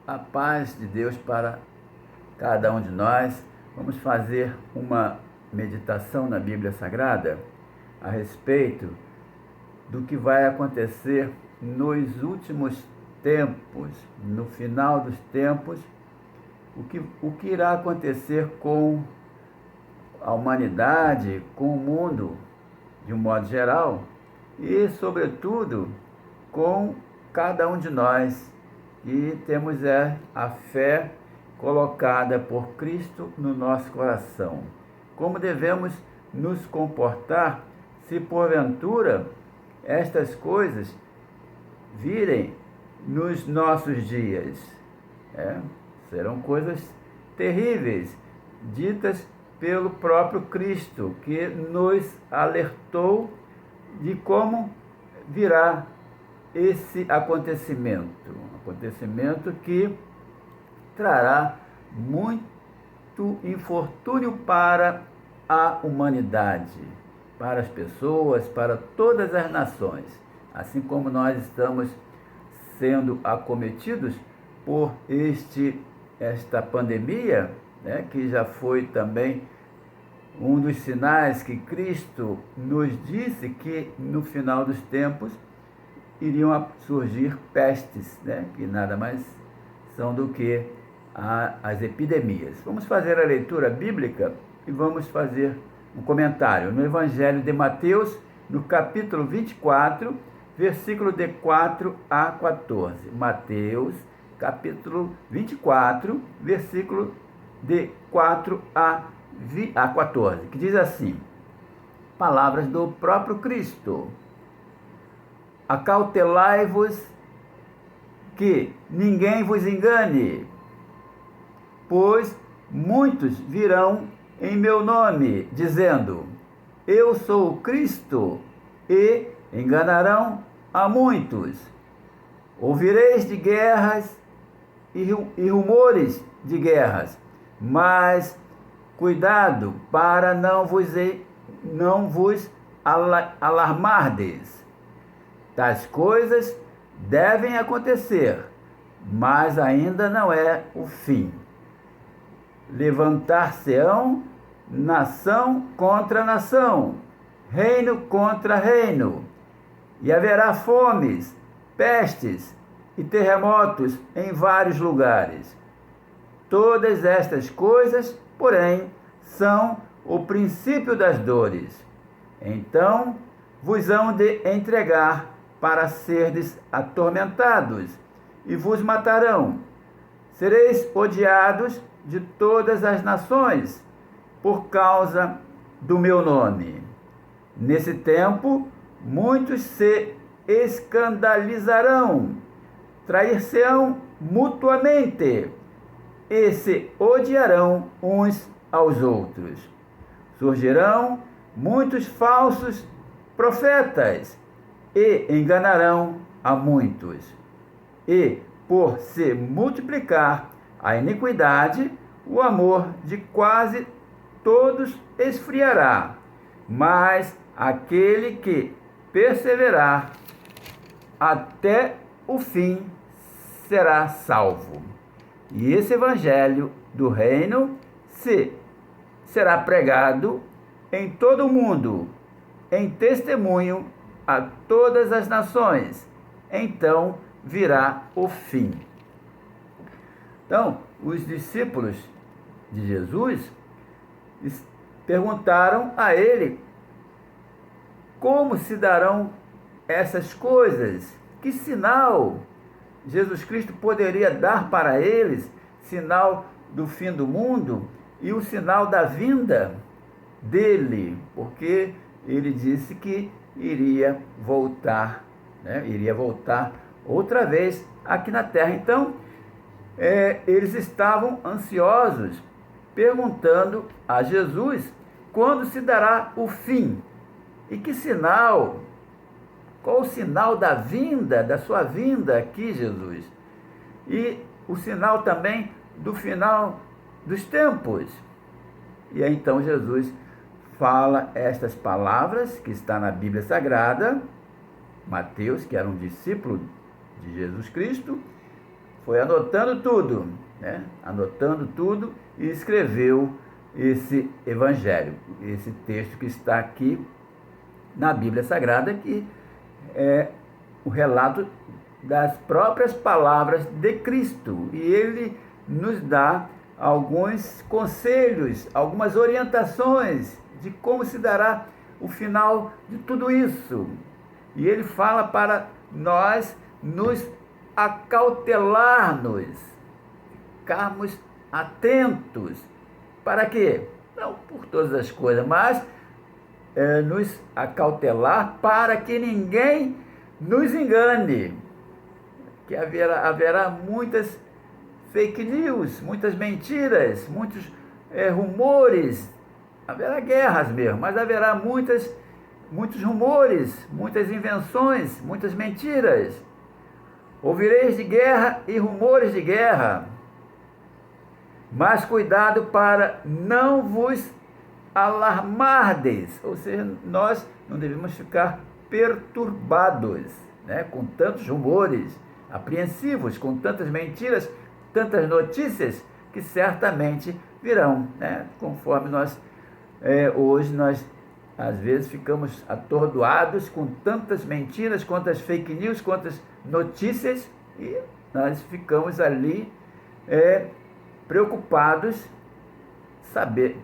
A paz de Deus para cada um de nós. Vamos fazer uma meditação na Bíblia Sagrada a respeito do que vai acontecer nos últimos tempos, no final dos tempos, o que irá acontecer com a humanidade, com o mundo de um modo geral e, sobretudo, com cada um de nós. E temos a fé colocada por Cristo no nosso coração. Como devemos nos comportar se porventura estas coisas virem nos nossos dias? Serão coisas terríveis, ditas pelo próprio Cristo, que nos alertou de como virá esse acontecimento que trará muito infortúnio para a humanidade, para as pessoas, para todas as nações, assim como nós estamos sendo acometidos por esta pandemia, que já foi também um dos sinais que Cristo nos disse que no final dos tempos iriam surgir pestes, que nada mais são do que as epidemias. Vamos fazer a leitura bíblica e vamos fazer um comentário no Evangelho de Mateus, no capítulo 24, versículo de 4 a 14. Mateus, capítulo 24, versículo de 4 a 14, que diz assim: palavras do próprio Cristo. Acautelai-vos que ninguém vos engane, pois muitos virão em meu nome, dizendo: eu sou o Cristo, e enganarão a muitos. Ouvireis de guerras e rumores de guerras, mas cuidado para não vos alarmardes. Tais coisas devem acontecer, mas ainda não é o fim. Levantar-se-ão nação contra nação, reino contra reino, e haverá fomes, pestes e terremotos em vários lugares. Todas estas coisas, porém, são o princípio das dores. Então vos hão de entregar para serdes atormentados, e vos matarão. Sereis odiados de todas as nações, por causa do meu nome. Nesse tempo, muitos se escandalizarão, trair-se-ão mutuamente, e se odiarão uns aos outros. Surgirão muitos falsos profetas, e enganarão a muitos. E, por se multiplicar a iniquidade, o amor de quase todos esfriará. Mas aquele que perseverar até o fim será salvo. E esse evangelho do reino será pregado em todo o mundo, em testemunho a todas as nações. Então virá o fim. Então, os discípulos de Jesus perguntaram a ele como se darão essas coisas, que sinal Jesus Cristo poderia dar para eles, sinal do fim do mundo e o sinal da vinda dele, porque ele disse que iria voltar outra vez aqui na terra. Então, eles estavam ansiosos, perguntando a Jesus quando se dará o fim. E que sinal? Qual o sinal da sua vinda aqui, Jesus? E o sinal também do final dos tempos. E aí, então, Jesus fala estas palavras que está na Bíblia Sagrada. Mateus, que era um discípulo de Jesus Cristo, foi anotando tudo, né? Anotando tudo e escreveu esse evangelho, esse texto que está aqui na Bíblia Sagrada, que é o relato das próprias palavras de Cristo. E ele nos dá alguns conselhos, algumas orientações de como se dará o final de tudo isso. E ele fala para nós nos acautelarmos, ficarmos atentos. Para quê? Não por todas as coisas, mas nos acautelar para que ninguém nos engane. Que haverá muitas fake news, muitas mentiras, muitos rumores. Haverá guerras mesmo, mas haverá muitos rumores, muitas invenções, muitas mentiras. Ouvireis de guerra e rumores de guerra. Mas cuidado para não vos alarmardes. Ou seja, nós não devemos ficar perturbados, né, com tantos rumores, apreensivos, com tantas mentiras, tantas notícias que certamente virão, né, conforme hoje nós às vezes ficamos atordoados com tantas mentiras, quantas fake news, quantas notícias, e nós ficamos ali preocupados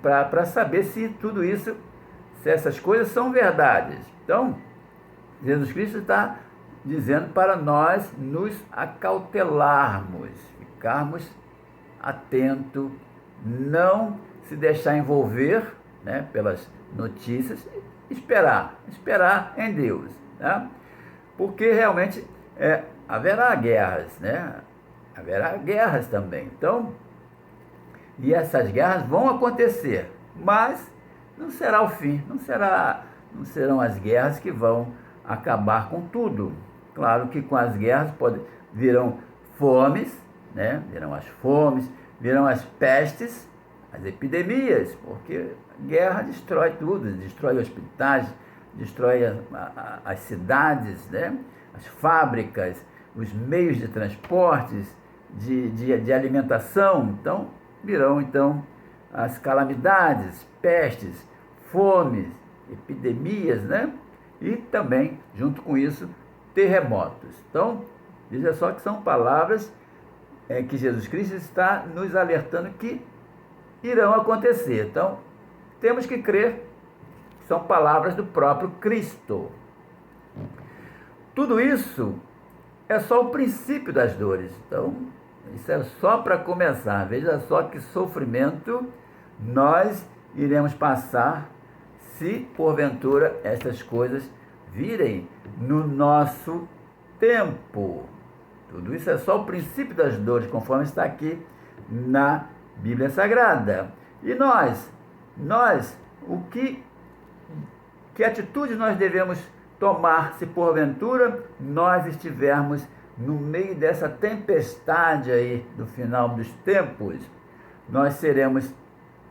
para saber se tudo isso, se essas coisas são verdades. Então, Jesus Cristo está dizendo para nós nos acautelarmos, ficarmos atentos, não se deixar envolver, né, pelas notícias, esperar em Deus, né? Porque realmente haverá guerras, né? Haverá guerras também. Então, e essas guerras vão acontecer, mas não será o fim, não serão as guerras que vão acabar com tudo. Claro que com as guerras virão fomes, né? Virão as fomes, virão as pestes, as epidemias, porque guerra destrói tudo, destrói hospitais, destrói as cidades, né? As fábricas, os meios de transportes, de alimentação. Então, virão então as calamidades, pestes, fomes, epidemias, né? E também, junto com isso, terremotos. Então, veja só que são palavras que Jesus Cristo está nos alertando que irão acontecer. Então, temos que crer que são palavras do próprio Cristo. Tudo isso é só o princípio das dores. Então, isso é só para começar. Veja só que sofrimento nós iremos passar se porventura estas coisas virem no nosso tempo. Tudo isso é só o princípio das dores, conforme está aqui na Bíblia Sagrada. E nós, que atitude nós devemos tomar se porventura nós estivermos no meio dessa tempestade aí do final dos tempos? Nós seremos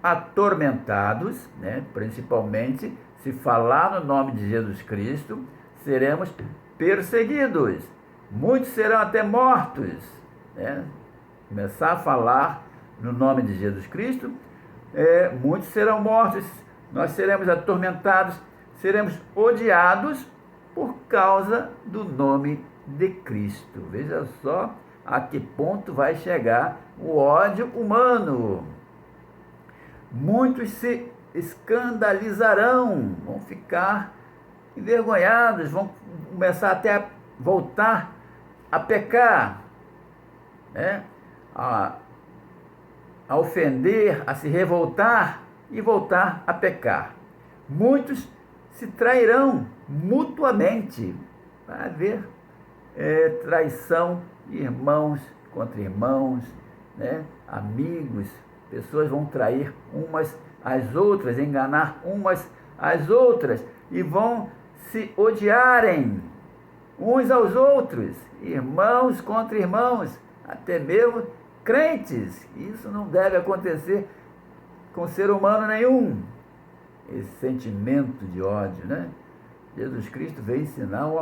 atormentados, né? Principalmente se falar no nome de Jesus Cristo, seremos perseguidos, muitos serão até mortos, né? Começar a falar no nome de Jesus Cristo, muitos serão mortos, nós seremos atormentados, seremos odiados por causa do nome de Cristo. Veja só a que ponto vai chegar o ódio humano. Muitos se escandalizarão, vão ficar envergonhados, vão começar até a voltar a pecar, né? A ofender, a se revoltar e voltar a pecar. Muitos se trairão mutuamente. Vai haver traição, irmãos contra irmãos, né? Amigos, pessoas vão trair umas às outras, enganar umas às outras e vão se odiarem uns aos outros, irmãos contra irmãos, até mesmo crentes. Isso não deve acontecer com ser humano nenhum. Esse sentimento de ódio, né? Jesus Cristo veio ensinar o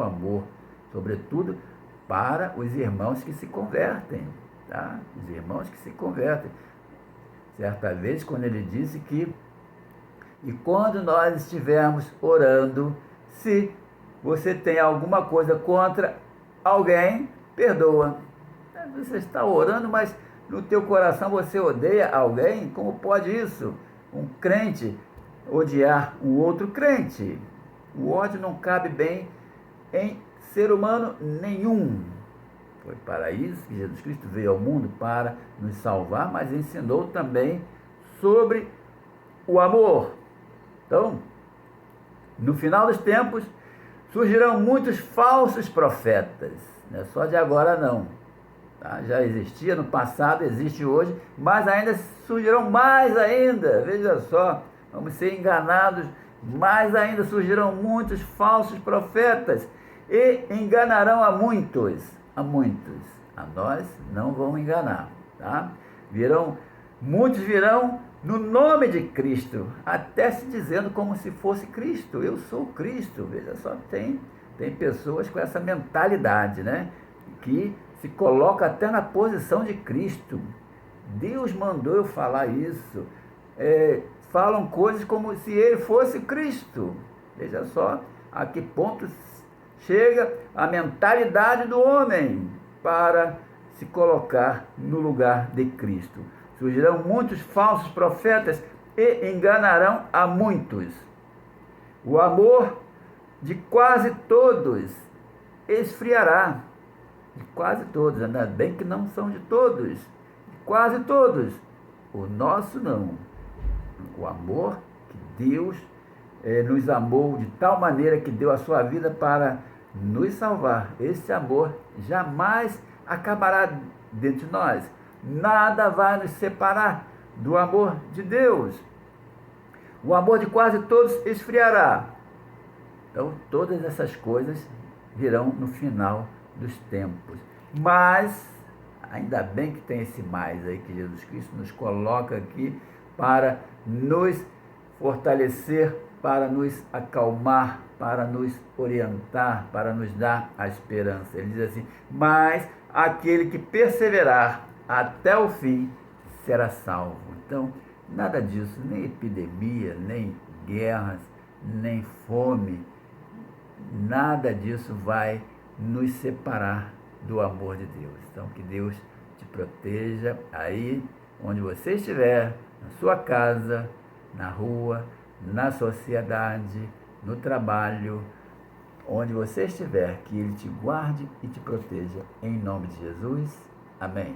amor, sobretudo para os irmãos que se convertem, tá? Os irmãos que se convertem. Certa vez, quando ele disse que, e quando nós estivermos orando, se você tem alguma coisa contra alguém, perdoa. Você está orando, mas no teu coração você odeia alguém? Como pode isso? Um crente odiar um outro crente? O ódio não cabe bem em ser humano nenhum. Foi para isso que Jesus Cristo veio ao mundo, para nos salvar, mas ensinou também sobre o amor. Então, no final dos tempos, surgirão muitos falsos profetas. Não é só de agora não. Tá? Já existia no passado, existe hoje, mas ainda surgirão mais ainda. Veja só, vamos ser enganados. Mais ainda surgirão muitos falsos profetas e enganarão a muitos. A muitos. A nós não vão enganar. Tá? Muitos virão no nome de Cristo, até se dizendo como se fosse Cristo. Eu sou Cristo. Veja só, tem pessoas com essa mentalidade, né? Que se coloca até na posição de Cristo. Deus mandou eu falar isso. Falam coisas como se ele fosse Cristo. Veja só a que ponto chega a mentalidade do homem para se colocar no lugar de Cristo. Surgirão muitos falsos profetas e enganarão a muitos. O amor de quase todos esfriará. De quase todos, ainda bem que não são de todos. De quase todos. O nosso não. O amor que Deus nos amou de tal maneira que deu a sua vida para nos salvar. Esse amor jamais acabará dentro de nós. Nada vai nos separar do amor de Deus. O amor de quase todos esfriará. Então, todas essas coisas virão no final dos tempos. Mas, ainda bem que tem esse mais aí que Jesus Cristo nos coloca aqui para nos fortalecer, para nos acalmar, para nos orientar, para nos dar a esperança. Ele diz assim: mas aquele que perseverar até o fim será salvo. Então, nada disso, nem epidemia, nem guerras, nem fome, nada disso vai nos separar do amor de Deus. Então, que Deus te proteja aí onde você estiver, na sua casa, na rua, na sociedade, no trabalho, onde você estiver, que Ele te guarde e te proteja. Em nome de Jesus. Amém.